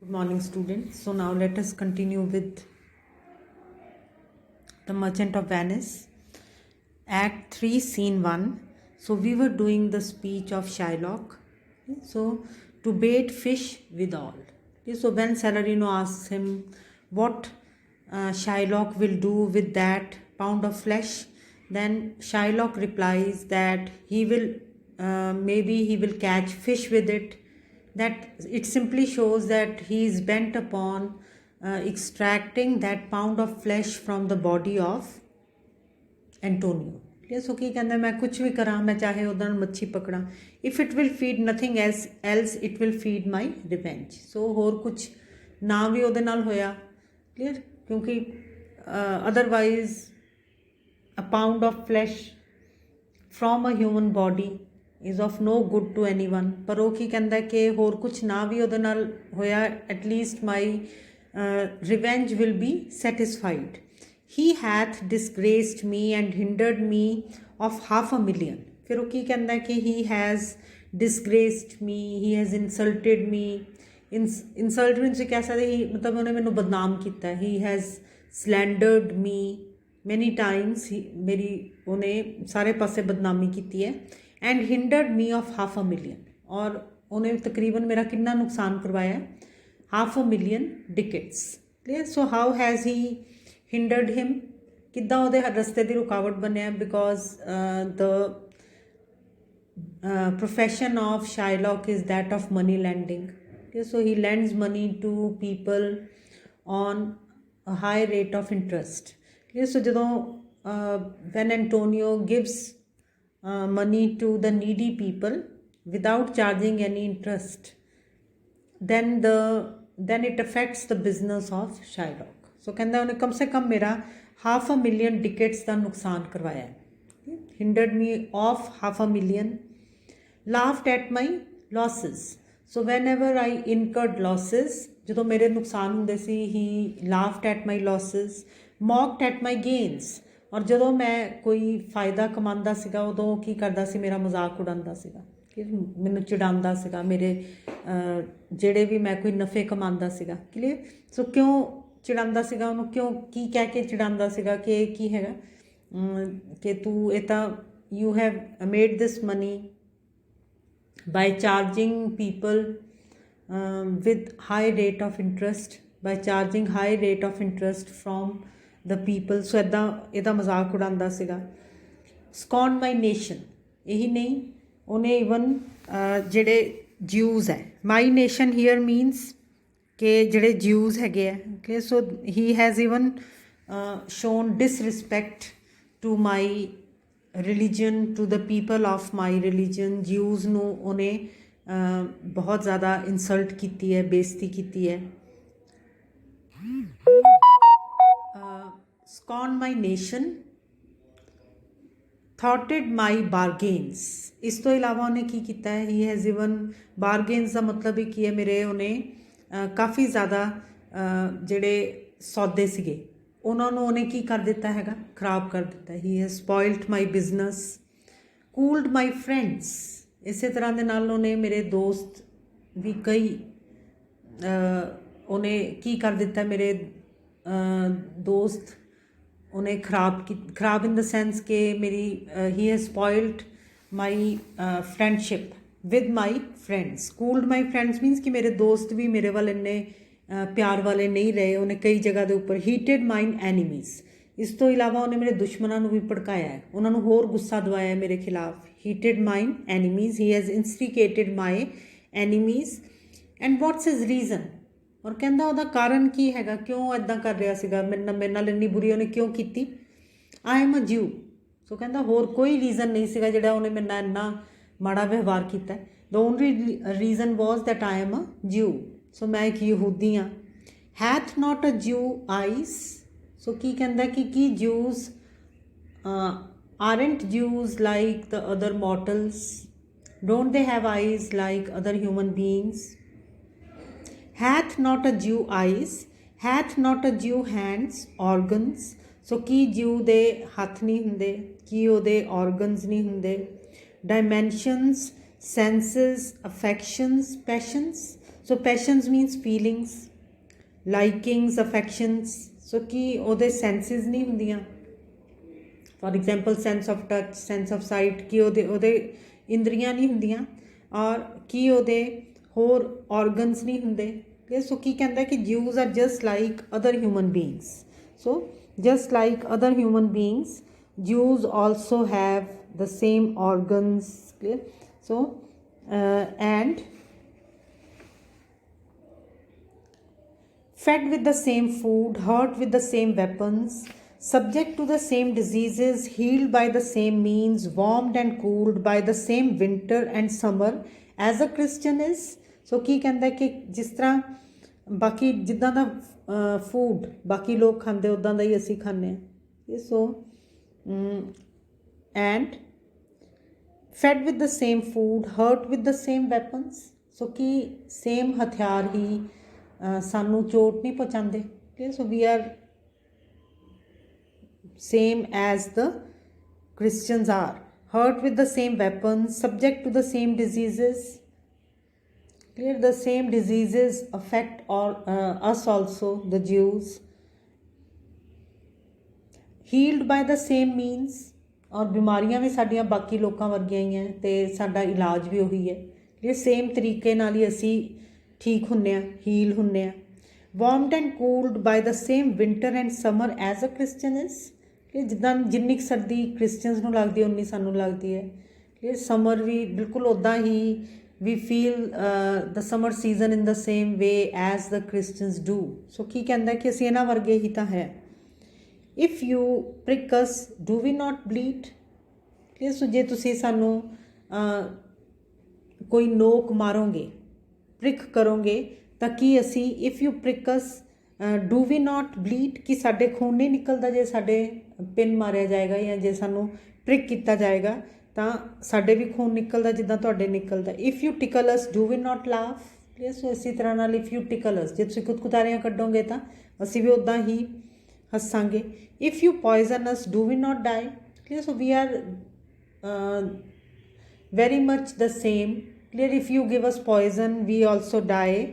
Good morning, students. So now let us continue with The Merchant of Venice, Act 3, Scene 1. So we were doing the speech of Shylock. Okay, so to bait fish withal. Okay, so when Salarino asks him what Shylock will do with that pound of flesh, then Shylock replies that he will maybe he will catch fish with it. That it simply shows that he is bent upon extracting that pound of flesh from the body of Antonio. ठीक है, सो की कहता मैं कुछ भी करा, मैं चाहे उधर मच्छी पकड़ा, if it will feed nothing else it will feed my revenge. So होर कुछ ना भी ਉਹਦੇ ਨਾਲ ਹੋਇਆ, क्लीयर, क्योंकि otherwise a pound of flesh from a human body is of no good to anyone। पर ਉਹ ਕੀ ਕਹਿੰਦਾ ਕਿ ਹੋਰ ਕੁਛ ਨਾ ਵੀ ਉਹਦੇ ਨਾਲ ਹੋਇਆ, at least my revenge will be satisfied। he hath disgraced me and hindered me of 500,000। ਫਿਰ ਉਹ ਕੀ ਕਹਿੰਦਾ ਕਿ he has disgraced me, he has insulted me। insult ਵੀ ਤੁਸੀਂ ਕਹਿ ਸਕਦੇ, ਹੀ ਮਤਲਬ ਉਹਨੇ ਮੈਨੂੰ ਬਦਨਾਮ ਕੀਤਾ, he has slandered me many times, ਮੇਰੀ ਉਹਨੇ ਸਾਰੇ ਪਾਸੇ ਬਦਨਾਮੀ ਕੀਤੀ ਹੈ। ਐਂਡ ਹਿੰਡਰਡ ਮੀ ਆਫ 500,000, ਔਰ ਉਹਨੇ ਤਕਰੀਬਨ ਮੇਰਾ ਕਿੰਨਾ ਨੁਕਸਾਨ ਕਰਵਾਇਆ, 500,000 ਡਿਕਟਸ। ਕਲੀਅਰ। ਸੋ ਹਾਊ ਹੈਜ਼ ਹੀ ਹਿੰਡਰਡ ਹਿਮ, ਕਿੱਦਾਂ ਉਹਦੇ ਰਸਤੇ ਦੀ ਰੁਕਾਵਟ ਬਣਿਆ, because the profession of Shylock is that of money lending। Okay, so he lends money to people on a high rate of interest। Okay, so ਜਦੋਂ when Antonio gives money to the needy people without charging any interest, then it affects the business of Shylock। so ਕਹਿੰਦਾ ਉਹਨੇ ਕਮ ਸੇ ਕਮ ਮੇਰਾ 500,000 ਡਿਕਟਸ ਦਾ ਨੁਕਸਾਨ ਕਰਵਾਇਆ। hindered me of 500,000, laughed at my losses। so whenever I incurred losses, ਜਦੋਂ ਮੇਰੇ ਨੁਕਸਾਨ ਹੁੰਦੇ ਸੀ, he laughed at my losses, mocked at my gains। ਔਰ ਜਦੋਂ ਮੈਂ ਕੋਈ ਫਾਇਦਾ ਕਮਾਉਂਦਾ ਸੀਗਾ, ਉਦੋਂ ਕੀ ਕਰਦਾ ਸੀ, ਮੇਰਾ ਮਜ਼ਾਕ ਉਡਾਉਂਦਾ ਸੀਗਾ, ਕਿ ਮੈਨੂੰ ਚਿੜਾਉਂਦਾ ਸੀਗਾ, ਮੇਰੇ ਜਿਹੜੇ ਵੀ ਮੈਂ ਕੋਈ ਨਫੇ ਕਮਾਉਂਦਾ ਸੀਗਾ। ਕਲੀਅਰ। ਸੋ ਕਿਉਂ ਚਿੜਾਉਂਦਾ ਸੀਗਾ ਉਹਨੂੰ, ਕਿਉਂ ਕੀ ਕਹਿ ਕੇ ਚਿੜਾਉਂਦਾ ਸੀਗਾ ਕਿ ਇਹ ਕੀ ਹੈਗਾ, ਕਿ ਤੂੰ ਇਹ ਤਾਂ you have made this money by charging people with high rate of interest, by charging high rate of interest from the people। ਸੋ ਇੱਦਾਂ ਇਹਦਾ ਮਜ਼ਾਕ ਉਡਾਉਂਦਾ ਸੀਗਾ। scorn my nation, ਇਹੀ ਨਹੀਂ, ਉਹਨੇ ਈਵਨ ਜਿਹੜੇ ਜਿਊਜ਼ ਹੈ, my nation here means ਕਿ ਜਿਹੜੇ ਜਿਊਜ਼ ਹੈਗੇ ਆ। Okay, so he has even shown disrespect to my religion, to the people of my religion। Jews ਨੂੰ ਉਹਨੇ ਬਹੁਤ ਜ਼ਿਆਦਾ ਇਨਸਲਟ ਕੀਤੀ ਹੈ, ਬੇਇੱਜ਼ਤੀ ਕੀਤੀ ਹੈ। scorn my nation, thwarted my bargains। ਇਸ ਤੋਂ ਇਲਾਵਾ ਉਹਨੇ ਕੀ ਕੀਤਾ ਹੈ, he has even bargains ਦਾ ਮਤਲਬ ਹੀ ਕੀ ਹੈ, ਮੇਰੇ ਉਹਨੇ ਕਾਫੀ ਜ਼ਿਆਦਾ ਜਿਹੜੇ ਸੌਦੇ ਸੀਗੇ ਉਹਨਾਂ ਨੂੰ ਉਹਨੇ ਕੀ ਕਰ ਦਿੱਤਾ ਹੈਗਾ, ਖਰਾਬ ਕਰ ਦਿੱਤਾ। he has spoilt my business, cooled my friends। ਇਸੇ ਤਰ੍ਹਾਂ ਦੇ ਨਾਲ ਉਹਨੇ ਮੇਰੇ ਦੋਸਤ ਵੀ ਕਈ ਉਹਨੇ ਕੀ ਕਰ ਦਿੱਤਾ, ਮੇਰੇ ਦੋਸਤ ਉਹਨੇ ਖਰਾਬ ਇਨ ਦ ਸੈਂਸ ਕਿ ਮੇਰੀ he has spoilt my friendship with my friends। cooled my friends means ਕਿ ਮੇਰੇ ਦੋਸਤ ਵੀ ਮੇਰੇ ਵੱਲ ਇੰਨੇ ਪਿਆਰ ਵਾਲੇ ਨਹੀਂ ਰਹੇ, ਉਹਨੇ ਕਈ ਜਗ੍ਹਾ ਦੇ ਉੱਪਰ। heated mine enemies, ਇਸ ਤੋਂ ਇਲਾਵਾ ਉਹਨੇ ਮੇਰੇ ਦੁਸ਼ਮਣਾਂ ਨੂੰ ਵੀ ਭੜਕਾਇਆ ਹੈ, ਉਹਨਾਂ ਨੂੰ ਹੋਰ ਗੁੱਸਾ ਦਿਵਾਇਆ ਮੇਰੇ ਖਿਲਾਫ। heated mine enemies, he has instigated my enemies। and what's his reason, ਔਰ ਕਹਿੰਦਾ ਉਹਦਾ ਕਾਰਨ ਕੀ ਹੈਗਾ, ਕਿਉਂ ਇੱਦਾਂ ਕਰ ਰਿਹਾ ਸੀਗਾ, ਮੇਰੇ ਨਾਲ ਇੰਨੀ ਬੁਰੀ ਉਹਨੇ ਕਿਉਂ ਕੀਤੀ। I am a Jew। ਸੋ ਕਹਿੰਦਾ ਹੋਰ ਕੋਈ ਰੀਜ਼ਨ ਨਹੀਂ ਸੀਗਾ ਜਿਹੜਾ ਉਹਨੇ ਮੇਰੇ ਨਾਲ ਇੰਨਾ ਮਾੜਾ ਵਿਵਹਾਰ ਕੀਤਾ। the only reason was that I am a Jew। ਸੋ ਮੈਂ ਇੱਕ ਯਹੂਦੀ ਹਾਂ। hath not a Jew eyes। ਸੋ ਕੀ ਕਹਿੰਦਾ ਕਿ ਕੀ Jews aren't Jews like the other mortals? don't they have eyes like other human beings? hath not a Jew eyes, hath not a Jew hands, organs। So Ki Jew ਦੇ ਹੱਥ ਨਹੀਂ ਹੁੰਦੇ, ਕੀ ਉਹਦੇ organs ਨਹੀਂ ਹੁੰਦੇ, dimensions, senses, affections, passions। सो पैशनस मीनस feelings, likings, अफैक्शनस, सो कि ਉਹਦੇ ਸੈਂਸਿਸ ਨਹੀਂ ਹੁੰਦੀਆਂ। For example sense of touch, sense of site, कि ਉਹਦੇ ਇੰਦਰੀਆਂ ਨਹੀਂ ਹੁੰਦੀਆਂ ਔਰ ਕੀ ਉਹਦੇ ਹੋਰ ऑर्गन्स नहीं ਹੁੰਦੇ। सो ਕੀ ਕਹਿੰਦਾ ਕਿ Jews are just like other human beings। so just like other human beings, Jews also have the same organs, clear? So and fed with the same food, hurt with the same weapons, subject to the same diseases, healed by the same means, warmed and cooled by the same winter and summer as a Christian is। so ਕੀ ਕਹਿੰਦਾ ਕਿ ਜਿਸ ਤਰ੍ਹਾਂ ਬਾਕੀ ਜਿੱਦਾਂ ਦਾ food ਬਾਕੀ ਲੋਕ ਖਾਂਦੇ ਉੱਦਾਂ ਦਾ ਹੀ ਅਸੀਂ ਖਾਂਦੇ ਹਾਂ। So and fed with the same food, hurt with the same weapons, so कि same हथियार ही सानू चोट नहीं पहुँचाते। okay? so we are same as the Christians are, hurt with the same weapons, subject to the same diseases, clear? the same diseases affect all us also, the Jews, healed by the same means, और बीमारियां भी साडियां बाकी लोगों वर्गियां ही हैं तो साडा इलाज भी उही है। ये सेम तरीके नाल ही असी ठीक हुन्ने आ, हील हुन्ने आ। Warmed and cooled by the same winter and summer as a Christian is, कि जिद्दां जिन्नी सर्दी क्रिश्चियंस नूं लगदी है उन्नी सानूं लगदी है। ये समर भी बिल्कुल उदां ही we feel the summer season in the same way as the Christians do. So की कहंदा कि असीं इन्हां वर्गे ही तां है। If you prick us, do we not bleed? So जे तुसी सानू कोई नोक मारोगे, प्रिक करोगे तो कि असी if you prick us, do we not bleed, कि साडे खून नहीं निकलता जे साडे पिन मारिया जाएगा या जे सानू प्रिक किया जाएगा तो साडे भी खून निकलता जिद्दां तुहाडे निकलता। If you tickle us, do we not laugh? So इसी तरह नाल इफ यू tickle us, जे तुसी कुतकुतारियां कड्डोगे तो असी भी उदां ही हसांगे। If you poison us, do we not die? Clear? So we are very much the same. Clear? If you give us poison, we also die.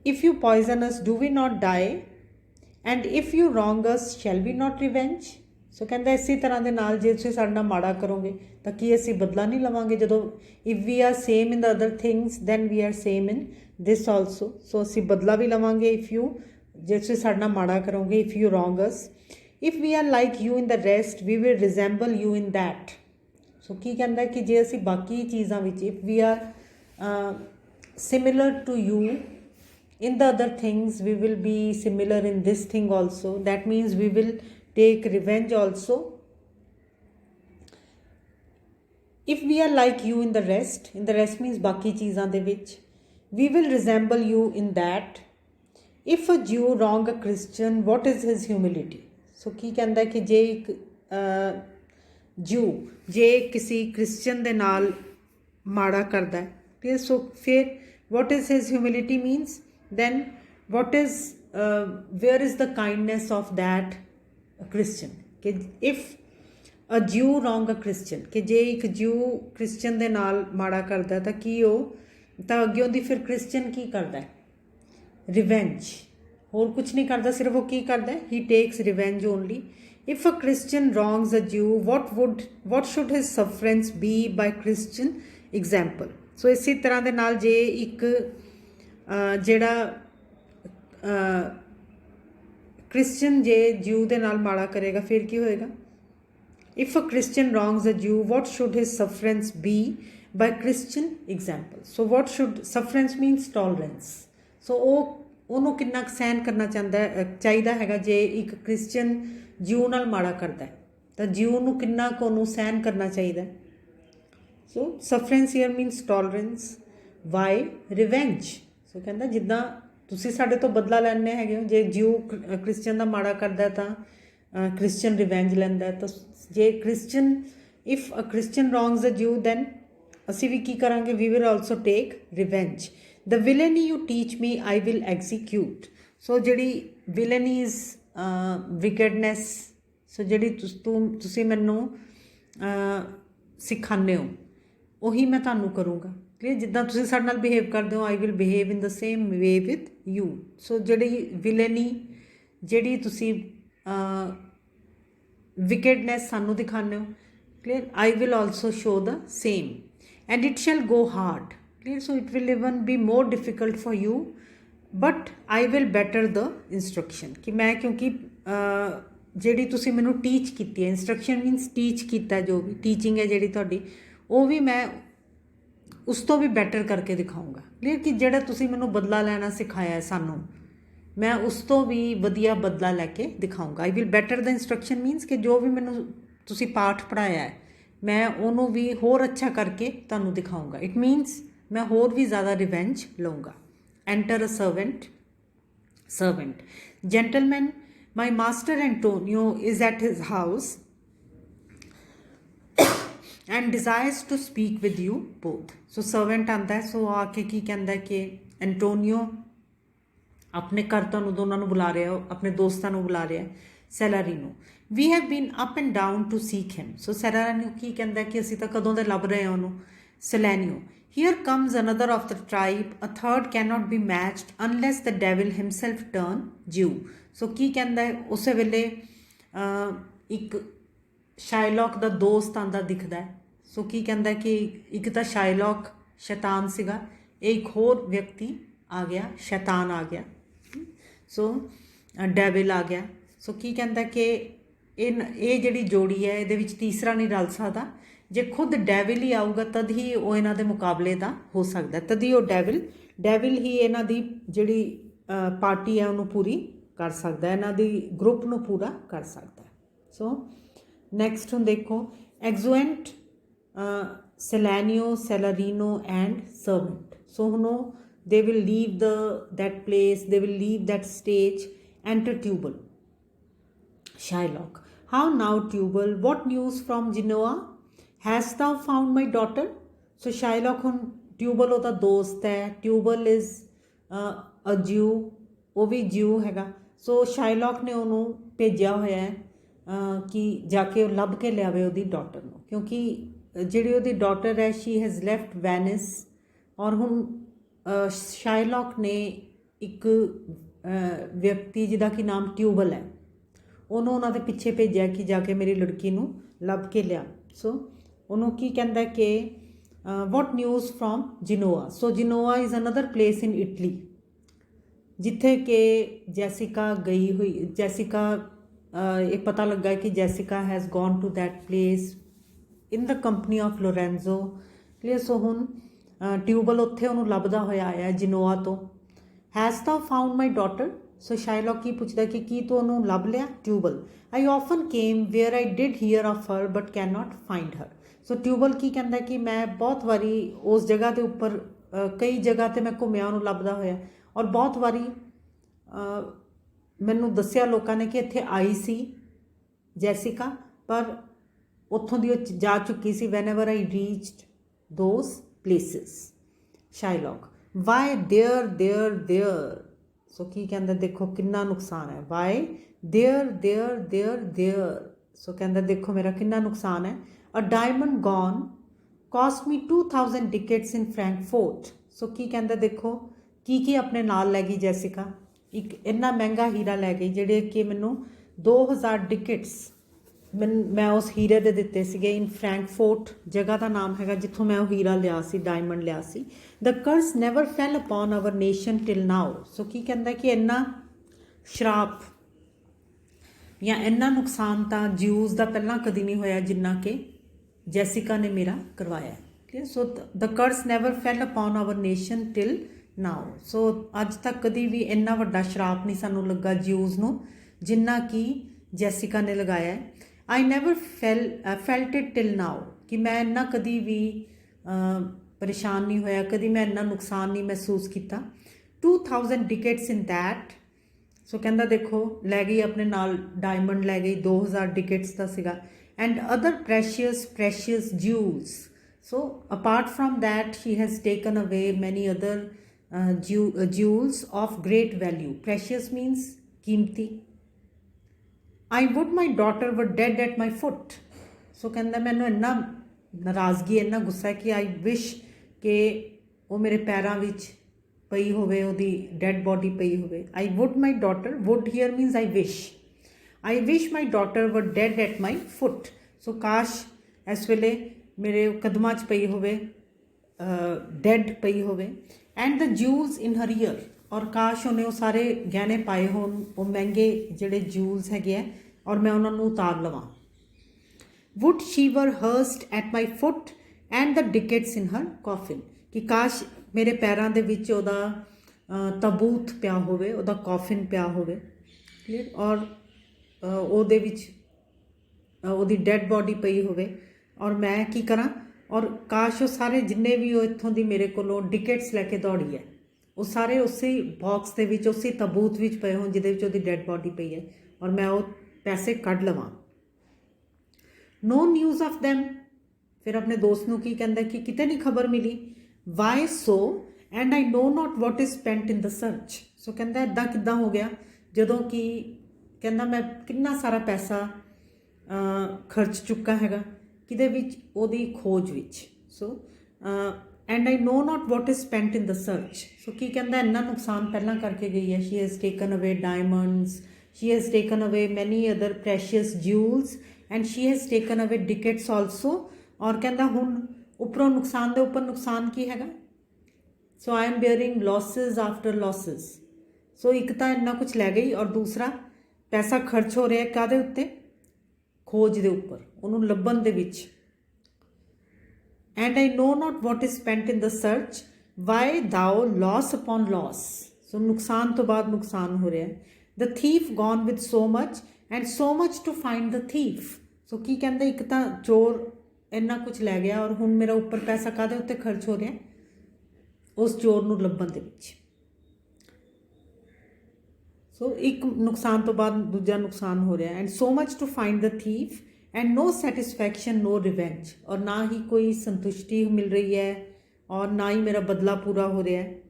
If you poison us, do we not die? And if you wrong us, shall we not revenge? So कहता इसी तरह के नाल जे तुसीं साडे नाल माड़ा करोगे तो कि असी बदला नहीं लवांगे। जदों if we are same in the other things then we are same in this also. So असी बदला भी लवांगे इफ यू जे तुसीं साडे नाल माड़ा करोगे, if you wrong us. If we are like you in the rest, we will resemble you in that. So की कहता कि जे असी बाकी चीज़ों विच, if we are similar to you in the other things, we will be similar in this thing also. That means we will take revenge also. If we are like you in the rest means बाकी चीज़ां दे विच, we will resemble you in that. If a Jew wrong a Christian, what is his humility? So की कहता है कि जे एक Jew जे किसी Christian दे नाल माड़ा करदा है, ठीक है? So फिर what is his humility means? Then what is where is the kindness of that Christian? कि if a Jew wrong a Christian, कि जे एक Jew Christian दे नाल माड़ा करदा तां की ਉਹ ਤਾਂ ਅੱਗੇ ਉਹਦੀ ਫਿਰ Christian ਕੀ ਕਰਦਾ ਹੈ? Revenge, ਹੋਰ ਕੁਝ ਨਹੀਂ ਕਰਦਾ, ਸਿਰਫ ਉਹ ਕੀ ਕਰਦਾ ਹੈ? He takes revenge only. If a Christian wrongs a Jew, what should his sufferance be by Christian example? So ਇਸੇ ਤਰ੍ਹਾਂ ਦੇ ਨਾਲ ਜੇ ਇੱਕ ਜਿਹੜਾ ਕ੍ਰਿਸਚਨ ਜੇ ਜਿਊ ਦੇ ਨਾਲ ਮਾੜਾ ਕਰੇਗਾ ਫਿਰ ਕੀ ਹੋਏਗਾ? If a Christian wrongs a Jew, what should his sufferance be by Christian example? So what should sufferance means tolerance. So ਉਹਨੂੰ ਕਿੰਨਾ ਕੁ ਸਹਿਨ ਕਰਨਾ ਚਾਹੀਦਾ ਹੈਗਾ ਜੇ ਇੱਕ ਕ੍ਰਿਸਚਨ ਜਿਊ ਨਾਲ ਮਾੜਾ ਕਰਦਾ ਤਾਂ ਜਿਊ ਨੂੰ ਕਿੰਨਾ ਕੁ ਉਹਨੂੰ ਸਹਿਨ ਕਰਨਾ ਚਾਹੀਦਾ? So sufferance here means tolerance. Why? Revenge. So ਕਹਿੰਦਾ ਜਿੱਦਾਂ ਤੁਸੀਂ ਸਾਡੇ ਤੋਂ ਬਦਲਾ ਲੈਣੇ ਹੈਗੇ ਹੋ, ਜੇ ਜਿਊ ਕ੍ਰਿਸਚਨ ਦਾ ਮਾੜਾ ਕਰਦਾ ਤਾਂ ਕ੍ਰਿਸਚਨ ਰਿਵੈਂਜ ਲੈਂਦਾ, ਤਾਂ ਜੇ Christian if a Christian wrongs a Jew then ਅਸੀਂ ਵੀ ਕੀ ਕਰਾਂਗੇ? We will also take revenge. The villainy you teach me I will execute. So ਜਿਹੜੀ ਵਿਲਨੀਜ਼ ਵਿਕਡਨੈਸ, ਸੋ ਜਿਹੜੀ ਤੁਸੀਂ ਮੈਨੂੰ ਸਿਖਾਉਂਦੇ ਹੋ ਉਹੀ ਮੈਂ ਤੁਹਾਨੂੰ ਕਰੂੰਗਾ। ਕਲੀਅਰ, ਜਿੱਦਾਂ ਤੁਸੀਂ ਸਾਡੇ ਨਾਲ ਬਿਹੇਵ ਕਰਦੇ ਹੋ I will behave in the same way with you. So ਜਿਹੜੀ ਵਿਲਨੀ, ਜਿਹੜੀ ਤੁਸੀਂ ਵਿਕੇਡਨੈਸ ਸਾਨੂੰ ਦਿਖਾਉਂਦੇ ਹੋ, clear, I will also show the same and it shall go hard. Clear, so it will even be more difficult for you but I will better the instruction. ਕਿ ਮੈਂ ਕਿਉਂਕਿ ਜਿਹੜੀ ਤੁਸੀਂ ਮੈਨੂੰ ਟੀਚ ਕੀਤੀ ਹੈ, ਇੰਸਟਰਕਸ਼ਨ ਮੀਨਸ ਟੀਚ ਕੀਤਾ, ਜੋ ਵੀ ਟੀਚਿੰਗ ਹੈ ਜਿਹੜੀ ਤੁਹਾਡੀ, ਉਹ ਵੀ ਮੈਂ ਉਸ ਤੋਂ ਵੀ ਬੈਟਰ ਕਰਕੇ ਦਿਖਾਊਂਗਾ। ਕਲੀਅਰ, ਕਿ ਜਿਹੜਾ ਤੁਸੀਂ ਮੈਨੂੰ ਬਦਲਾ ਲੈਣਾ ਸਿਖਾਇਆ ਸਾਨੂੰ, ਮੈਂ ਉਸ ਤੋਂ ਵੀ ਵਧੀਆ ਬਦਲਾ ਲੈ ਕੇ ਦਿਖਾਊਂਗਾ। I will better the instruction means ਕਿ ਜੋ ਵੀ ਮੈਨੂੰ ਤੁਸੀਂ ਪਾਠ ਪੜ੍ਹਾਇਆ ਹੈ ਮੈਂ ਉਹਨੂੰ ਵੀ ਹੋਰ ਅੱਛਾ ਕਰਕੇ ਤੁਹਾਨੂੰ ਦਿਖਾਊਂਗਾ। ਇਟ ਮੀਨਸ ਮੈਂ ਹੋਰ ਵੀ ਜ਼ਿਆਦਾ ਰਿਵੈਂਜ ਲਊਂਗਾ। Enter a servant. Gentlemen, my master Antonio is at his house and desires to speak with you both. So servant ਆਂਦਾ ਹੈ, ਸੋ ਆ ਕੇ ਕੀ ਕਹਿੰਦਾ ਕਿ ਐਂਟੋਨੀਓ ਆਪਣੇ ਘਰ ਤੁਹਾਨੂੰ ਦੋਨਾਂ ਨੂੰ ਬੁਲਾ ਰਿਹਾ, ਆਪਣੇ ਦੋਸਤਾਂ ਨੂੰ ਬੁਲਾ ਰਿਹਾ, ਸੈਲਾਰੀ ਨੂੰ। We have been up and down to seek him. So Salerio ਨੂੰ ਕੀ ਕਹਿੰਦਾ ਕਿ ਅਸੀਂ ਤਾਂ ਕਦੋਂ ਦੇ ਲੱਭ ਰਹੇ ਹਾਂ ਉਹਨੂੰ। ਸੈਲੈਨੀਓ, here comes another of the tribe, a third cannot be matched unless the devil himself turn Jew. So ਕੀ ਕਹਿੰਦਾ ਹੈ, ਉਸੇ ਵੇਲੇ ਇੱਕ ਸ਼ਾਇਲੌਕ ਦਾ ਦੋਸਤ ਆਂਦਾ ਦਿਖਦਾ ਹੈ। ਸੋ ਕੀ ਕਹਿੰਦਾ ਕਿ ਇੱਕ ਤਾਂ ਸ਼ਾਇਲੌਕ ਸ਼ੈਤਾਨ ਸੀਗਾ, ਇਹ ਇੱਕ ਹੋਰ ਵਿਅਕਤੀ ਆ ਗਿਆ, ਸ਼ੈਤਾਨ ਆ ਗਿਆ, ਸੋ ਡੈਵਿਲ ਆ ਗਿਆ। ਸੋ ਕੀ ਕਹਿੰਦਾ ਕਿ ਇਹ ਜਿਹੜੀ ਜੋੜੀ ਹੈ ਇਹਦੇ ਵਿੱਚ ਤੀਸਰਾ ਨਹੀਂ ਰਲ ਸਕਦਾ। ਜੇ ਖੁਦ ਡੈਵਿਲ ਹੀ ਆਊਗਾ ਤਦ ਹੀ ਉਹ ਇਹਨਾਂ ਦੇ ਮੁਕਾਬਲੇ ਦਾ ਹੋ ਸਕਦਾ, ਤਦ ਹੀ ਉਹ ਡੈਵਿਲ ਹੀ ਇਹਨਾਂ ਦੀ ਜਿਹੜੀ ਪਾਰਟੀ ਹੈ ਉਹਨੂੰ ਪੂਰੀ ਕਰ ਸਕਦਾ, ਇਹਨਾਂ ਦੀ ਗਰੁੱਪ ਨੂੰ ਪੂਰਾ ਕਰ ਸਕਦਾ। ਸੋ ਨੈਕਸਟ ਹੁਣ ਦੇਖੋ, ਐਗਜ਼ੂਐਂਟ, ਸੈਲੈਨੀਓ, ਸੈਲਾਰੀਨੋ ਐਂਡ ਸਰਵੈਂਟ। ਸੋ ਹੁਣ ਉਹ they will leave that place, they will leave that stage, enter Tubal. Shylock, how now Tubal, what news from Genoa? Hast thou found my daughter? So Shylock ਹੁਣ Tubal ਉਹਦਾ ਦੋਸਤ ਹੈ, Tubal is a Jew, ਉਹ ਵੀ Jew ਹੈਗਾ। ਸੋ Shylock ਨੇ ਉਹਨੂੰ ਭੇਜਿਆ ਹੋਇਆ ਹੈ ਕਿ ਜਾ ਕੇ ਉਹ ਲੱਭ ਕੇ ਲਿਆਵੇ ਉਹਦੀ ਡਾਟਰ ਨੂੰ, ਕਿਉਂਕਿ ਜਿਹੜੀ ਉਹਦੀ ਡਾਟਰ ਹੈ she has left Venice। ਔਰ ਹੁਣ ਸ਼ਾਇਲੌਕ ਨੇ ਇੱਕ ਵਿਅਕਤੀ ਜਿਹਦਾ ਕਿ ਨਾਮ ਟਿਊਬਲ ਹੈ, ਉਹਨੂੰ ਉਹਨਾਂ ਦੇ ਪਿੱਛੇ ਭੇਜਿਆ ਕਿ ਜਾ ਕੇ ਮੇਰੀ ਲੜਕੀ ਨੂੰ ਲੱਭ ਕੇ ਲਿਆ। ਸੋ ਉਹਨੂੰ ਕੀ ਕਹਿੰਦਾ ਕਿ what news from Genoa. So Genoa is another place in Italy ਜਿੱਥੇ ਕਿ ਜੈਸਿਕਾ ਗਈ ਹੋਈ। ਜੈਸਿਕਾ ਇਹ ਪਤਾ ਲੱਗਾ ਕਿ Jessica has gone to that place in the company of Lorenzo. Clear, so ਹੁਣ ਟਿਊਬਲ ਉੱਥੇ ਉਹਨੂੰ ਲੱਭਦਾ ਹੋਇਆ ਆਇਆ ਜਿਨੋਆ ਤੋਂ। ਹੈਜ਼ ਤਾਂ ਫਾਊਂਡ ਮਾਈ ਡਾਟਰ। ਸੋ ਸ਼ਾਇਲੌਕ ਕੀ ਪੁੱਛਦਾ ਕਿ ਕੀ ਤੂੰ ਉਹਨੂੰ ਲੱਭ ਲਿਆ। Tubal, I often came where I did hear of her but can not find her. So Tubal ਕੀ ਕਹਿੰਦਾ ਕਿ ਮੈਂ ਬਹੁਤ ਵਾਰੀ ਉਸ ਜਗ੍ਹਾ ਦੇ ਉੱਪਰ, ਕਈ ਜਗ੍ਹਾ 'ਤੇ ਮੈਂ ਘੁੰਮਿਆ ਉਹਨੂੰ ਲੱਭਦਾ ਹੋਇਆ, ਔਰ ਬਹੁਤ ਵਾਰੀ ਮੈਨੂੰ ਦੱਸਿਆ ਲੋਕਾਂ ਨੇ ਕਿ ਇੱਥੇ ਆਈ ਸੀ ਜੈਸਿਕਾ, ਪਰ ਉੱਥੋਂ ਦੀ ਉਹ ਜਾ ਚੁੱਕੀ ਸੀ। Whenever I reached those places. Shylock, why there। So ਕੀ ਕਹਿੰਦਾ, ਦੇਖੋ ਕਿੰਨਾ ਨੁਕਸਾਨ ਹੈ। why there। ਸੋ ਕਹਿੰਦਾ ਦੇਖੋ ਮੇਰਾ ਕਿੰਨਾ ਨੁਕਸਾਨ ਹੈ। a diamond gone cost me 2000 tickets in Frankfurt। ਸੋ ਕੀ ਕਹਿੰਦਾ, ਦੇਖੋ ਕੀ ਆਪਣੇ ਨਾਲ ਲੈ ਗਈ ਜੈਸਿਕਾ, ਇੱਕ ਇੰਨਾ ਮਹਿੰਗਾ ਹੀਰਾ ਲੈ ਗਈ ਜਿਹੜੇ ਕਿ ਮੈਨੂੰ 2000 ਟਿਕਟਸ ਮੈਂ ਉਸ ਹੀਰੇ ਦੇ ਦਿੱਤੇ ਸੀਗੇ। ਇਨ ਫਰੈਂਕਫੋਰਟ ਜਗ੍ਹਾ ਦਾ ਨਾਮ ਹੈਗਾ ਜਿੱਥੋਂ ਮੈਂ ਉਹ ਹੀਰਾ ਲਿਆ ਸੀ, ਡਾਇਮੰਡ ਲਿਆ ਸੀ। ਦ ਕਰਸ ਨੈਵਰ ਫੈਲ ਅਪੋਨ ਆਵਰ ਨੇਸ਼ਨ ਟਿਲ ਨਾਓ। ਸੋ ਕੀ ਕਹਿੰਦਾ ਕਿ ਇੰਨਾ ਸ਼ਰਾਪ ਜਾਂ ਇੰਨਾ ਨੁਕਸਾਨ ਤਾਂ ਜਿਊਜ਼ ਦਾ ਪਹਿਲਾਂ ਕਦੀ ਨਹੀਂ ਹੋਇਆ ਜਿੰਨਾ ਕਿ ਜੈਸਿਕਾ ਨੇ ਮੇਰਾ ਕਰਵਾਇਆ। ਠੀਕ ਹੈ, ਸੋ ਦ ਕਰਸ ਨੈਵਰ ਫੈਲ ਅਪੋਨ ਆਵਰ ਨੇਸ਼ਨ ਟਿਲ ਨਾਓ। ਸੋ ਅੱਜ ਤੱਕ ਕਦੀ ਵੀ ਇੰਨਾ ਵੱਡਾ ਸ਼ਰਾਪ ਨਹੀਂ ਸਾਨੂੰ ਲੱਗਾ ਜਿਊਜ਼ ਨੂੰ ਜਿੰਨਾ ਕਿ ਜੈਸਿਕਾ ਨੇ ਲਗਾਇਆ ਹੈ। I never felt it till now, ਕਿ ਮੈਂ ਇੰਨਾ ਕਦੀ ਵੀ ਪਰੇਸ਼ਾਨ ਨਹੀਂ ਹੋਇਆ, ਕਦੀ ਮੈਂ ਇੰਨਾ ਨੁਕਸਾਨ ਨਹੀਂ ਮਹਿਸੂਸ ਕੀਤਾ। 2000 ਟਿਕਟਸ ਇਨ ਦੈਟ। ਸੋ ਕਹਿੰਦਾ ਦੇਖੋ ਲੈ ਗਈ ਆਪਣੇ ਨਾਲ ਡਾਇਮੰਡ ਲੈ ਗਈ, 2000 ਟਿਕਟਸ ਦਾ ਸੀਗਾ। And other precious jewels. So apart from that she has taken away many other jewels of great value. Precious means ਕੀਮਤੀ। I would my daughter were dead at my foot। ਸੋ ਕਹਿੰਦਾ ਮੈਨੂੰ ਇੰਨਾ ਨਾਰਾਜ਼ਗੀ, ਇੰਨਾ ਗੁੱਸਾ ਕਿ ਆਈ ਵਿਸ਼ ਕਿ ਉਹ ਮੇਰੇ ਪੈਰਾਂ ਵਿੱਚ ਪਈ ਹੋਵੇ, ਉਹਦੀ ਡੈਡ ਬੋਡੀ ਪਈ ਹੋਵੇ। I would my daughter, would here means I wish my daughter were dead at my foot. So ਕਾਸ਼ ਇਸ ਵੇਲੇ ਮੇਰੇ ਕਦਮਾਂ 'ਚ ਪਈ ਹੋਵੇ, ਡੈਡ ਪਈ ਹੋਵੇ। And the ਜੂਲਸ in Har year, ਔਰ ਕਾਸ਼ ਉਹਨੇ ਉਹ ਸਾਰੇ ਗਹਿਣੇ ਪਾਏ ਹੋਣ, ਉਹ ਮਹਿੰਗੇ ਜਿਹੜੇ ਜੂਲਸ ਹੈਗੇ ਆ, ਔਰ ਮੈਂ ਉਹਨਾਂ ਨੂੰ ਉਤਾਰ ਲਵਾਂ। ਵੁੱਡ ਸ਼ੀ ਵਰ ਹਰਸਡ at my foot and the ਡਿਕੇਟਸ ਇਨ ਹਰ ਕੌਫਿਨ, ਕਿ ਕਾਸ਼ ਮੇਰੇ ਪੈਰਾਂ ਦੇ ਵਿੱਚ ਉਹਦਾ ਤਾਬੂਤ ਪਿਆ ਹੋਵੇ, ਉਹਦਾ ਕੌਫਿਨ ਪਿਆ ਹੋਵੇ, ਕਲੀਅਰ, ਔਰ ਉਹਦੇ ਵਿੱਚ ਉਹਦੀ ਡੈਡ ਬੋਡੀ ਪਈ ਹੋਵੇ, ਔਰ ਮੈਂ ਕੀ ਕਰਾਂ, ਔਰ ਕਾਸ਼ ਉਹ ਸਾਰੇ ਜਿੰਨੇ ਵੀ ਉਹ ਇੱਥੋਂ ਦੀ ਮੇਰੇ ਕੋਲੋਂ ਡਿਕੇਟਸ ਲੈ ਕੇ ਦੌੜੀ ਹੈ, ਉਹ ਸਾਰੇ ਉਸੇ ਬਾਕਸ ਦੇ ਵਿੱਚ, ਉਸੇ ਤਾਬੂਤ ਵਿੱਚ ਪਏ ਹੋਣ ਜਿਹਦੇ ਵਿੱਚ ਉਹਦੀ ਡੈਡ ਬੋਡੀ ਪਈ ਹੈ, ਔਰ ਮੈਂ ਉਹ ਪੈਸੇ ਕੱਢ ਲਵਾਂ। ਨੋ ਨਿਊਜ਼ ਆਫ ਦੈਮ, ਫਿਰ ਆਪਣੇ ਦੋਸਤ ਨੂੰ ਕੀ ਕਹਿੰਦਾ ਕਿ ਕਿਤੇ ਨਹੀਂ ਖਬਰ ਮਿਲੀ। Why so and I know not what is spent in the search. So ਕਹਿੰਦਾ ਇੱਦਾਂ ਕਿੱਦਾਂ ਹੋ ਗਿਆ, ਜਦੋਂ ਕਿ ਕਹਿੰਦਾ ਮੈਂ ਕਿੰਨਾ ਸਾਰਾ ਪੈਸਾ ਖਰਚ ਚੁੱਕਾ ਹੈਗਾ ਕਿਹਦੇ ਵਿੱਚ, ਉਹਦੀ ਖੋਜ ਵਿੱਚ। So and I know not what is spent in the search. So ਕੀ ਕਹਿੰਦਾ, ਇੰਨਾ ਨੁਕਸਾਨ ਪਹਿਲਾਂ ਕਰਕੇ ਗਈ ਹੈ। She has taken away diamonds, she has taken away many other precious jewels and she has taken away tickets also। और कहता हुण उपरों नुकसान दे उपर नुकसान की हैगा। So I am bearing losses after losses. So एक तो इन्ना कुछ लै गई और दूसरा पैसा खर्च हो रहा है काहदे उत्ते, खोज दे उपर, उन्होंने लभन दे विच। And I know not what is spent in the search why thou loss upon loss. So नुकसान तो बाद नुकसान हो रहा है। The thief gone with so much and so much to find the thief. So की कहते एक तो चोर इन्ना कुछ लै गया और हुण मेरा उपर पैसा काहदे उत्ते खर्च हो रहा है, उस चोर नूं लभण दे विच। सो एक नुकसान तो बाद दूजा नुकसान हो रहा है। And so much to find the thief and no satisfaction no revenge. और ना ही कोई संतुष्टि मिल रही है और ना ही मेरा बदला पूरा हो रहा है।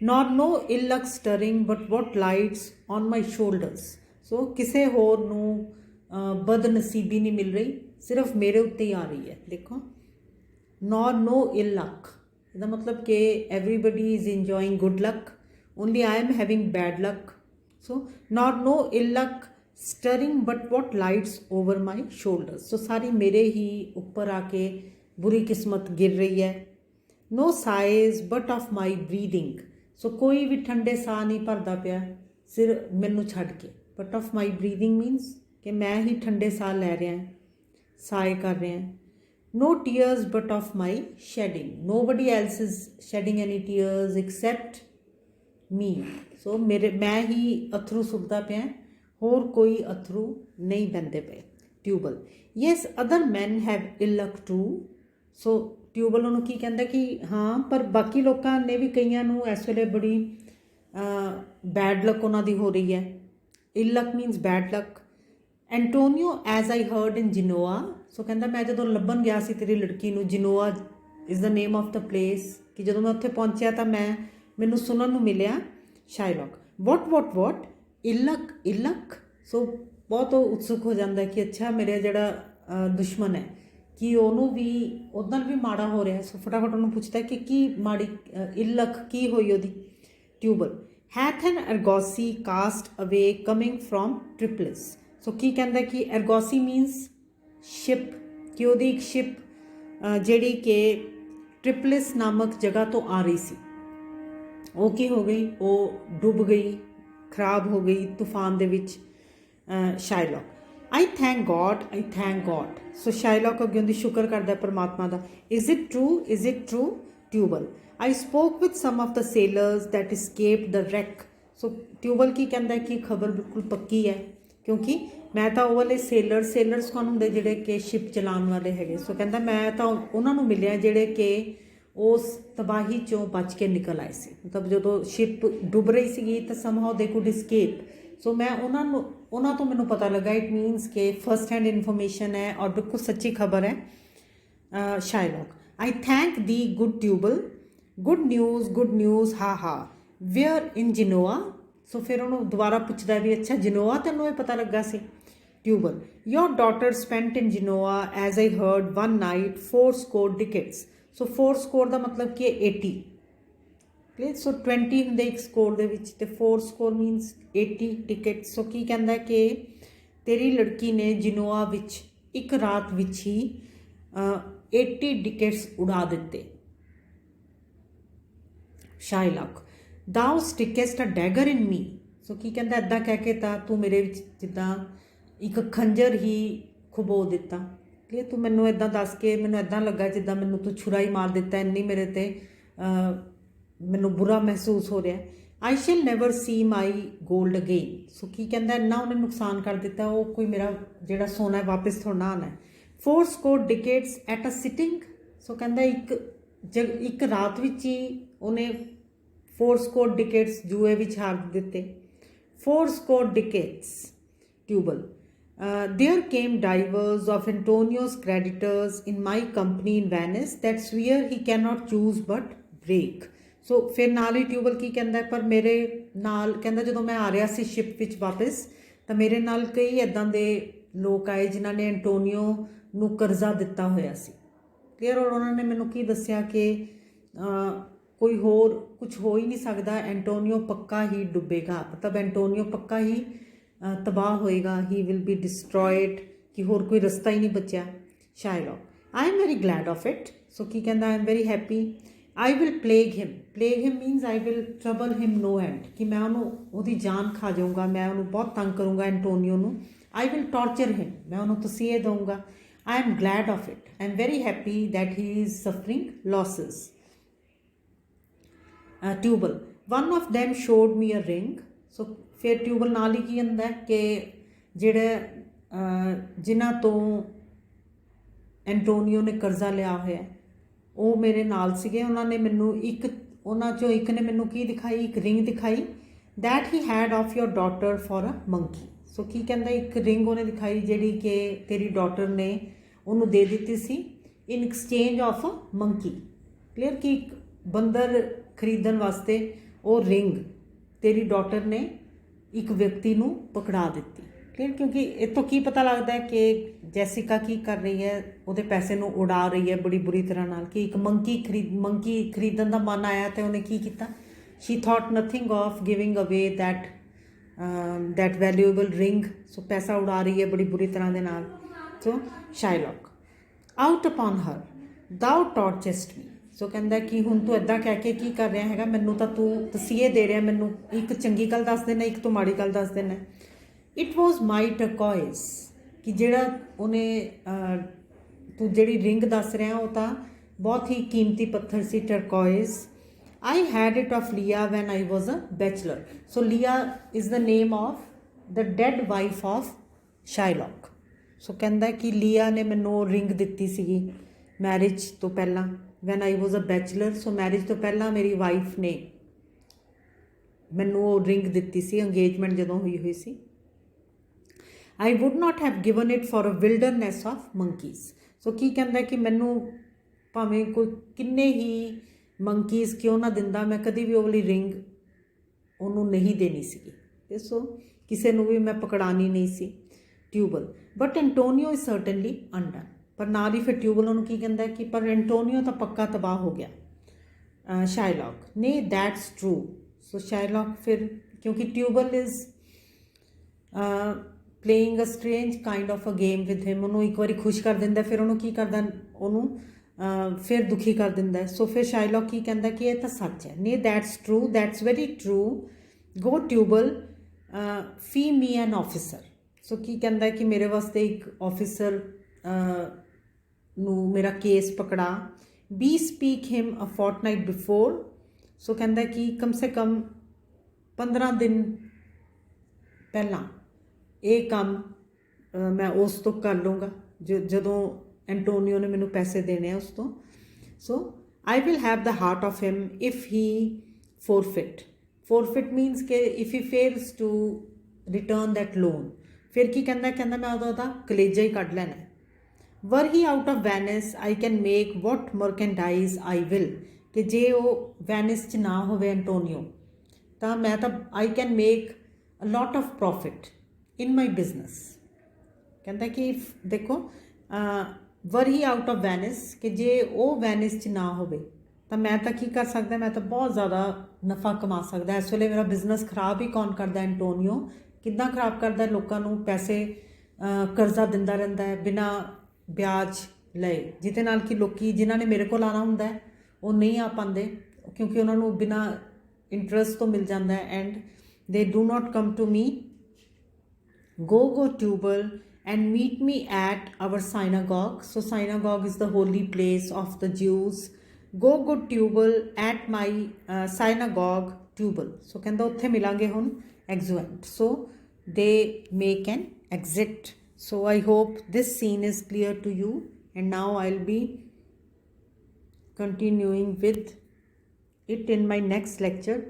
Not no ill luck stirring but what lights on my shoulders. So किसी होर नूं बदनसीबी नहीं मिल रही, सिर्फ मेरे उत्ते ही आ रही है। देखो नॉट नो इल लक, इसका मतलब कि everybody is enjoying good luck, only I am having bad luck. So not no ill luck stirring but what lights over my shoulders. So सारी मेरे ही ऊपर आके बुरी किस्मत गिर रही है। No sighs but of my breathing. So कोई भी ठंडे साह नहीं भरदा पिया सिर मैनू छड्ड के। बट ऑफ माई ब्रीदिंग मीनस कि मैं ही ठंडे साह लै रहा, साए कर रहा। No tears but of my shedding. Nobody else is shedding any tears except me. So मेरे मैं ही अथरू सुकदा पिया, होर कोई अथरू नहीं बहते पे। Tubal yes other man have ill luck too. So Tubal उन्होंने की कहता कि हाँ पर बाकी लोगों ने भी कईयां नूं इस वेले बड़ी बैड लक उन्होंने हो रही है। Ill luck means bad luck. Antonio as I heard in Genoa. So कहता मैं जो लभन गया सी तेरी लड़की नूं, Genoa is the name of the place, कि जो मैं उत्थे पहुंचा तो मैनू सुनन नूं मिलिया Shylock. What what what ill luck ill luck. So बहुत उत्सुक हो जाता है कि अच्छा मेरा जड़ा दुश्मन है कि ਉਹਨੂੰ भी उधर भी माड़ा हो रहा है। सो फटाफट उन्होंने पूछता है कि माड़ी इलक की हुई ਉਹਦੀ। Tubal hath an argosy cast away coming from Tripolis. So की कहता कि एरगोसी मीनस शिप, कि ਉਹਦੀ एक शिप ਜਿਹੜੀ कि ट्रिपलिस नामक जगह तो आ रही सी, वो की हो गई, वो डुब गई, खराब हो गई तूफान दे विच। Shylock I thank God, I thank God. So Shylock अगे उनकी शुक्र करता परमात्मा का। Is it true, is it true. Tubal I spoke with some of the sailors that escaped the wreck। So Tubal की कहता है कि खबर बिल्कुल पक्की है, क्योंकि मैं तो वो वाले सेलर्स कौन होंगे जिहड़े कि शिप चलाने वाले है। सो कहता मैं तो उन्होंने मिलिया जिहड़े कि उस तबाही चों बच के निकल आए सी। मतलब जो शिप डुब रही सी तो समहाउ दे कुड escape। सो मैं उन्होंने तो मैनू पता लगा, इट मीनस के फर्स्ट हैंड इन्फॉर्मेशन है और बिल्कुल सच्ची खबर है। Shylock I thank thee good Tubal, good news ha ha where in Genoa. सो फिर उन्होंने दोबारा पूछता भी अच्छा जिनोआ तेनों ये पता लगा सी। Tubal, your daughter spent in Genoa, as I heard, one night 4 decades. So 4 ਦਾ ਮਤਲਬ ਕੀ ਹੈ 80. ਸੋ 20 ਹੁੰਦੇ ਇੱਕ ਸਕੋਰ ਦੇ ਵਿੱਚ ਤੇ 4 ਮੀਨਸ 80 ਟਿਕਟ. ਸੋ ਕੀ ਕਹਿੰਦਾ ਕਿ ਤੇਰੀ ਲੜਕੀ ਨੇ ਜਿਨੋਆ ਵਿੱਚ ਇੱਕ ਰਾਤ ਵਿੱਚ ਹੀ 80 ਟਿਕਟਸ ਉਡਾ ਦਿੱਤੇ. ਸ਼ਾਇਲੌਕ, thou stickest a dagger in me. ਸੋ ਕੀ ਕਹਿੰਦਾ ਇੱਦਾਂ ਕਹਿ ਕੇ ਤਾਂ ਤੂੰ ਮੇਰੇ ਵਿੱਚ ਜਿੱਦਾਂ ਇੱਕ ਖੰਜਰ ਹੀ ਖੁਬੋ ਦਿੱਤਾ ਕਿ ਤੂੰ ਮੈਨੂੰ ਇੱਦਾਂ ਦੱਸ ਕੇ ਮੈਨੂੰ ਇੱਦਾਂ ਲੱਗਾ ਜਿੱਦਾਂ ਮੈਨੂੰ ਤੂੰ ਛੁਰਾ ਹੀ ਮਾਰ ਦਿੱਤਾ, ਇੰਨੀ ਮੇਰੇ 'ਤੇ ਮੈਨੂੰ ਬੁਰਾ ਮਹਿਸੂਸ ਹੋ ਰਿਹਾ. ਆਈ ਸ਼ੈਲ ਨੈਵਰ ਸੀ ਮਾਈ ਗੋਲਡ ਅਗੇਨ. ਸੋ ਕੀ ਕਹਿੰਦਾ ਇੰਨਾ ਉਹਨੇ ਨੁਕਸਾਨ ਕਰ ਦਿੱਤਾ, ਉਹ ਕੋਈ ਮੇਰਾ ਜਿਹੜਾ ਸੋਨਾ ਹੈ ਵਾਪਸ ਥੋੜ੍ਹਾ ਨਾ ਆਉਣਾ. 4 ਡਿਕੇਡਸ ਐਟ ਅ ਸਿਟਿੰਗ. ਸੋ ਕਹਿੰਦਾ ਇੱਕ ਰਾਤ ਵਿੱਚ ਹੀ ਉਹਨੇ 4 ਡਿਕੇਡਸ ਜੂਏ ਵਿੱਚ ਹਾਰ ਦਿੱਤੇ. 4 ਡਿਕੇਡਸ. Tubal, there came divers of Antonio's creditors in my company in Venice that swear he cannot choose but break. ਸੋ ਫਿਰ ਨਾਲ ਹੀ ਟਿਊਬਲ ਕੀ ਕਹਿੰਦਾ, ਪਰ ਮੇਰੇ ਨਾਲ ਕਹਿੰਦਾ ਜਦੋਂ ਮੈਂ ਆ ਰਿਹਾ ਸੀ ਸ਼ਿਪ ਵਿੱਚ ਵਾਪਸ ਤਾਂ ਮੇਰੇ ਨਾਲ ਕਈ ਇੱਦਾਂ ਦੇ ਲੋਕ ਆਏ ਜਿਨ੍ਹਾਂ ਨੇ ਐਂਟੋਨੀਓ ਨੂੰ ਕਰਜ਼ਾ ਦਿੱਤਾ ਹੋਇਆ ਸੀ. ਕਲੀਅਰ. ਔਰ ਉਹਨਾਂ ਨੇ ਮੈਨੂੰ ਕੀ ਦੱਸਿਆ ਕਿ ਕੋਈ ਹੋਰ ਕੁਝ ਹੋ ਹੀ ਨਹੀਂ ਸਕਦਾ, ਐਂਟੋਨੀਓ ਪੱਕਾ ਹੀ ਡੁੱਬੇਗਾ, ਮਤਲਬ ਐਂਟੋਨੀਓ ਪੱਕਾ ਹੀ ਤਬਾਹ ਹੋਏਗਾ, ਹੀ ਵਿਲ ਬੀ ਡਿਸਟਰੋਇਡ, ਕਿ ਹੋਰ ਕੋਈ ਰਸਤਾ ਹੀ ਨਹੀਂ ਬਚਿਆ. Shylock, I am very glad of it. So ਕੀ ਕਹਿੰਦਾ, I am very happy. I will plague him means I will trouble him no end, ਕਿ ਮੈਂ ਉਹਦੀ ਜਾਨ ਖਾ ਜਾਊਂਗਾ, ਮੈਂ ਉਹਨੂੰ ਬਹੁਤ ਤੰਗ ਕਰੂੰਗਾ ਐਂਟੋਨੀਓ ਨੂੰ. ਆਈ ਵਿਲ ਟੌਰਚਰ ਹਿਮ, ਮੈਂ ਉਹਨੂੰ ਤਸੀਹੇ ਦਊਂਗਾ. I am glad of it. I am very happy that he is suffering losses. Tubal, one of them showed me a ring. So ਫਿਰ ਟਿਊਬਲ ਨਾਲ ਹੀ ਕੀ ਹੁੰਦਾ ਕਿ ਜਿਹੜੇ ਜਿਨ੍ਹਾਂ ਤੋਂ ਐਂਟੋਨੀਓ ਨੇ ਕਰਜ਼ਾ ਲਿਆ ਹੋਇਆ ਉਹ ਮੇਰੇ ਨਾਲ ਸੀਗੇ, ਉਹਨਾਂ ਨੇ ਮੈਨੂੰ ਉਹਨਾਂ 'ਚੋਂ ਇੱਕ ਨੇ ਮੈਨੂੰ ਕੀ ਦਿਖਾਈ, ਇੱਕ ਰਿੰਗ ਦਿਖਾਈ. That he had of your daughter for a monkey. So ਕੀ ਕਹਿੰਦਾ, ਇੱਕ ਰਿੰਗ ਉਹਨੇ ਦਿਖਾਈ ਜਿਹੜੀ ਕਿ ਤੇਰੀ ਡਾਟਰ ਨੇ ਉਹਨੂੰ ਦੇ ਦਿੱਤੀ ਸੀ in exchange of a monkey. Clear, ਕਿ ਇੱਕ ਬੰਦਰ ਖਰੀਦਣ ਵਾਸਤੇ ਉਹ ਰਿੰਗ ਤੇਰੀ ਡਾਟਰ ਨੇ ਇੱਕ ਵਿਅਕਤੀ ਨੂੰ ਪਕੜਾ ਦਿੱਤੀ. ਕਲੀਅਰ, ਕਿਉਂਕਿ ਇੱਥੋਂ ਕੀ ਪਤਾ ਲੱਗਦਾ ਕਿ ਜੈਸਿਕਾ ਕੀ ਕਰ ਰਹੀ ਹੈ, ਉਹਦੇ ਪੈਸੇ ਨੂੰ ਉਡਾ ਰਹੀ ਹੈ ਬੜੀ ਬੁਰੀ ਤਰ੍ਹਾਂ ਨਾਲ, ਕਿ ਇੱਕ ਮੰਕੀ ਖਰੀਦਣ ਦਾ ਮਨ ਆਇਆ ਅਤੇ ਉਹਨੇ ਕੀ ਕੀਤਾ, she thought nothing of giving away that valuable ring. So ਪੈਸਾ ਉਡਾ ਰਹੀ ਹੈ ਬੜੀ ਬੁਰੀ ਤਰ੍ਹਾਂ ਦੇ ਨਾਲ. ਸੋ ਸ਼ਾਇਲੌਕ, ਆਊਟ ਅਪॉन ਹਰ ਥਾਊ ਟੌਰਚਰਸਟ ਮੀ. ਸੋ ਕਹਿੰਦਾ ਕਿ ਹੁਣ ਤੂੰ ਇੱਦਾਂ ਕਹਿ ਕੇ ਕੀ ਕਰ ਰਿਹਾ ਹੈਗਾ, ਮੈਨੂੰ ਤਾਂ ਤੂੰ ਤਸੀਹੇ ਦੇ ਰਿਹਾ, ਮੈਨੂੰ ਇੱਕ ਚੰਗੀ ਗੱਲ ਦੱਸ ਦੇਣਾ, ਇੱਕ ਤੂੰ ਮਾੜੀ ਗੱਲ ਦੱਸ ਦੇਣਾ. ਇਟ ਵਾਜ਼ ਮਾਈ ਟਰਕੋਇਜ਼, ਕਿ ਜਿਹੜਾ ਉਹਨੇ ਤੂੰ ਜਿਹੜੀ ਰਿੰਗ ਦੱਸ ਰਿਹਾ ਉਹ ਤਾਂ ਬਹੁਤ ਹੀ ਕੀਮਤੀ ਪੱਥਰ ਸੀ, turquoise. I had it of Leah when I was a bachelor. So Leah is the name of the dead wife of Shylock. So ਕਹਿੰਦਾ ਕਿ ਲੀਆ ਨੇ ਮੈਨੂੰ ਰਿੰਗ ਦਿੱਤੀ ਸੀਗੀ ਮੈਰਿਜ ਤੋਂ ਪਹਿਲਾਂ, when I was a bachelor. So marriage ਤੋਂ ਪਹਿਲਾਂ ਮੇਰੀ ਵਾਈਫ ਨੇ ਮੈਨੂੰ ਉਹ ਰਿੰਗ ਦਿੱਤੀ ਸੀ, ਅੰਗੇਜਮੈਂਟ ਜਦੋਂ ਹੋਈ ਸੀ. I would not have given it for a wilderness of monkeys. So ਕੀ ਕਹਿੰਦਾ ਕਿ ਮੈਨੂੰ ਭਾਵੇਂ ਕੋਈ ਕਿੰਨੇ ਹੀ ਮੰਕੀਜ਼ ਕਿਉਂ ਨਾ ਦਿੰਦਾ, ਮੈਂ ਕਦੀ ਵੀ ਉਹ ਵਾਲੀ ਰਿੰਗ ਉਹਨੂੰ ਨਹੀਂ ਦੇਣੀ ਸੀਗੀ. ਤੇ ਸੋ ਕਿਸੇ ਨੂੰ ਵੀ ਮੈਂ ਪਕੜਾਣੀ ਨਹੀਂ ਸੀ. Tubal, but Antonio is certainly undone. ਪਰ ਨਾਲ ਹੀ ਫਿਰ ਟਿਊਬਲ ਉਹਨੂੰ ਕੀ ਕਹਿੰਦਾ ਕਿ ਪਰ ਐਂਟੋਨੀਓ ਤਾਂ ਪੱਕਾ ਤਬਾਹ ਹੋ ਗਿਆ. ਸ਼ਾਇਲੌਕ, ਨੇ ਦੈਟਸ ਟਰੂ. ਸੋ ਸ਼ਾਇਲੌਕ ਫਿਰ, ਕਿਉਂਕਿ Tubal is playing a strange kind of a game with him, ਉਹਨੂੰ ਇੱਕ ਵਾਰੀ ਖੁਸ਼ ਕਰ ਦਿੰਦਾ, ਫਿਰ ਉਹਨੂੰ ਕੀ ਕਰਦਾ, ਉਹਨੂੰ ਫਿਰ ਦੁਖੀ ਕਰ ਦਿੰਦਾ. ਸੋ ਫਿਰ ਸ਼ਾਇਲੌਕ ਕੀ ਕਹਿੰਦਾ ਕਿ ਇਹ ਤਾਂ ਸੱਚ ਹੈ. ਨੇ that's true, that's very true. Go Tubal, fee me an officer. So ਕੀ ਕਹਿੰਦਾ ਕਿ ਮੇਰੇ ਵਾਸਤੇ ਇੱਕ ਆਫਿਸਰ ਨੂੰ ਮੇਰਾ ਕੇਸ ਪਕੜਾ. Bespeak him a fortnight before. So ਕਹਿੰਦਾ ਕਿ ਕਮ ਸੇ ਕਮ 15 ਦਿਨ ਪਹਿਲਾਂ ਇਹ ਕੰਮ ਮੈਂ ਉਸ ਤੋਂ ਕਰ ਲੂँਗਾ ਜਦੋਂ ਐਂਟੋਨੀਓ ਨੇ ਮੈਨੂੰ ਪੈਸੇ ਦੇਣੇ ਆ ਉਸ ਤੋਂ. So I will have the heart of him if he forfeit means ਕਿ if he fails to return that loan. ਫਿਰ ਕੀ ਕਹਿੰਦਾ ਮੈਂ ਉਹਦਾ ਕਲੇਜਾ ਹੀ ਕੱਢ ਲੈਣਾ. Were he out of Venice I can make what merchandise I will. ਕਿ ਜੇ ਉਹ ਵੈਨਿਸ 'ਚ ਨਾ ਹੋਵੇ ਐਂਟੋਨੀਓ ਤਾਂ ਮੈਂ ਤਾਂ I can make a lot of profit in my business. ਕਹਿੰਦਾ ਕਿ ਦੇਖੋ ਵਰ ਹੀ ਆਊਟ ਆਫ ਵੈਨਿਸ, ਕਿ ਜੇ ਉਹ ਵੈਨਿਸ 'ਚ ਨਾ ਹੋਵੇ ਤਾਂ ਮੈਂ ਤਾਂ ਕੀ ਕਰ ਸਕਦਾ, ਮੈਂ ਤਾਂ ਬਹੁਤ ਜ਼ਿਆਦਾ ਨਫਾ ਕਮਾ ਸਕਦਾ। ਇਸ ਵੇਲੇ ਮੇਰਾ ਬਿਜ਼ਨਸ ਖਰਾਬ ਹੀ ਕੌਣ ਕਰਦਾ, ਐਂਟੋਨੀਓ ਕਿੱਦਾਂ ਖਰਾਬ ਕਰਦਾ, ਲੋਕਾਂ ਨੂੰ ਪੈਸੇ ਕਰਜ਼ਾ ਦਿੰਦਾ ਰਹਿੰਦਾ ਹੈ ਬਿਨਾਂ ਵਿਆਜ ਲਏ, ਜਿਹਦੇ ਨਾਲ ਕਿ ਲੋਕੀ ਜਿਨ੍ਹਾਂ ਨੇ ਮੇਰੇ ਕੋਲ ਆਉਣਾ ਹੁੰਦਾ ਉਹ ਨਹੀਂ ਆ ਪਾਉਂਦੇ, ਕਿਉਂਕਿ ਉਹਨਾਂ ਨੂੰ ਬਿਨਾਂ ਇੰਟਰਸਟ ਤੋਂ ਮਿਲ ਜਾਂਦਾ ਹੈ, and they do not come to me. Go Tubal and meet me at our synagogue. So synagogue is the holy place of the Jews. Go Tubal at my synagogue Tubal. So ਕਹਿੰਦਾ ਉੱਥੇ ਮਿਲਾਂਗੇ ਹੁਣ exeunt. So they make an exit. So I hope this scene is clear to you, and now I'll be continuing with it in my next lecture.